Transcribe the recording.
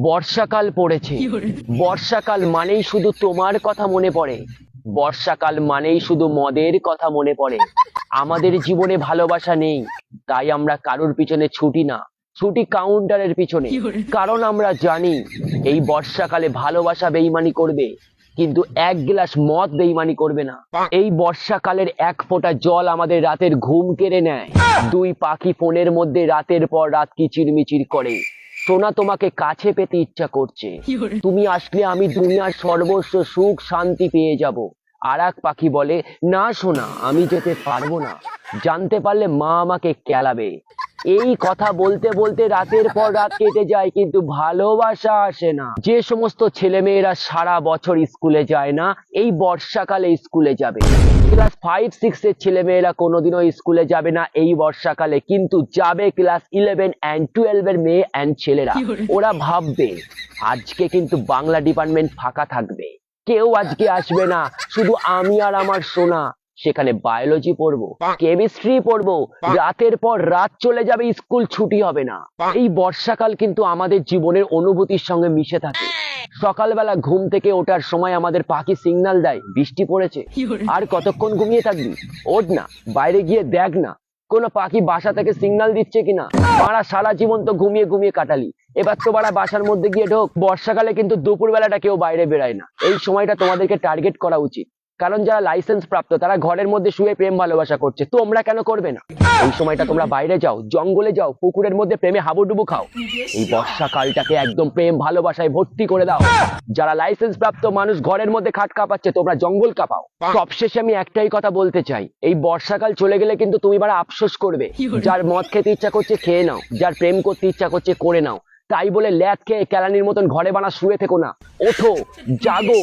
বর্ষাকাল পড়েছে। বর্ষাকাল মানেই শুধু তোমার কথা মনে পড়ে। বর্ষাকাল মানেই শুধু মদের কথা মনে পড়ে। আমাদের জীবনে ভালোবাসা নেই, তাই আমরা কারোর পিছনে ছুটি না, ছুটি কাউন্টারের পিছনে। কারণ আমরা জানি এই বর্ষাকালে ভালোবাসা বেইমানি করবে, কিন্তু এক গ্লাস মদ বেইমানি করবে না। এই বর্ষাকালের এক ফোঁটা জল আমাদের রাতের ঘুম কেড়ে নেয়। দুই পাখি ফোনের মধ্যে রাতের পর রাত কিচিরমিচির করে। সোনা, তোমাকে কাছে পেতে ইচ্ছা করছে। তুমি আসলে আমি দুনিয়ার সর্বস্ব সুখ শান্তি পেয়ে যাব। আর এক পাখি বলে, না সোনা, আমি যেতে পারবো না, জানতে পারলে মা আমাকে কেলাবে। এই কথা বলতে বলতে রাতের পর রাত কেটে যায়, কিন্তু ভালোবাসা আসে না। যে সমস্ত ছেলে মেয়েরা সারা বছর স্কুলে যায় না, এই বর্ষাকালে স্কুলে যাবে। ক্লাস 5-6 এর ছেলে মেয়েরা কোনোদিনও স্কুলে যাবে না এই বর্ষাকালে, কিন্তু যাবে ক্লাস 11 and 12 এর মেয়ে অ্যান্ড ছেলেরা। ওরা ভাববে আজকে কিন্তু বাংলা ডিপার্টমেন্ট ফাঁকা থাকবে, কেউ আজকে আসবে না, শুধু আমি আর আমার সোনা। সেখানে বায়োলজি পড়বো, কেমিস্ট্রি পড়বো, রাতের পর রাত চলে যাবে, স্কুল ছুটি হবে না। এই বর্ষাকাল কিন্তু আমাদের জীবনের অনুভূতির সঙ্গে মিশে থাকে। সকালবেলা ঘুম থেকে ওঠার সময় আমাদের পাখি সিগন্যাল দেয় বৃষ্টি পড়েছে। আর কতক্ষণ ঘুমিয়ে থাকবি, ওঠ না, বাইরে গিয়ে দেখ না কোনো পাখি বাসা থেকে সিগন্যাল দিচ্ছে কিনা। মারা সারা জীবন তো ঘুমিয়ে ঘুমিয়ে কাটালি, এবার তো বাড়া বাসার মধ্যে গিয়ে ঢোক। বর্ষাকালে কিন্তু দুপুর বেলাটা কেউ বাইরে বেড়ায় না। এই সময়টা তোমাদেরকে টার্গেট করা উচিত, কারণ যারা লাইসেন্স প্রাপ্ত তারা ঘরের মধ্যে শুয়ে প্রেম ভালোবাসা করছে, তোমরা কেন করবে না? এই সময়টা তোমরা বাইরে যাও, জঙ্গলে যাও, পুকুরের মধ্যে প্রেমে হাবুডুবু খাও। এই বর্ষাকালটাকে একদম প্রেম ভালোবাসায় ভর্তি করে দাও। যারা লাইসেন্স প্রাপ্ত মানুষ ঘরের মধ্যে খাট কাঁপাচ্ছে, তোমরা জঙ্গল কাঁপাও। সবশেষে আমি একটাই কথা বলতে চাই, এই বর্ষাকাল চলে গেলে কিন্তু তুমি বারা আফসোস করবে। যার মদ খেতে ইচ্ছা করছে খেয়ে নাও, যার প্রেম করতে ইচ্ছা করছে করে নাও। তাই বলে ল্যাদ খেয়ে কেলানির মতন ঘরে বানা শুয়ে থেকো না, ওঠো, জাগো।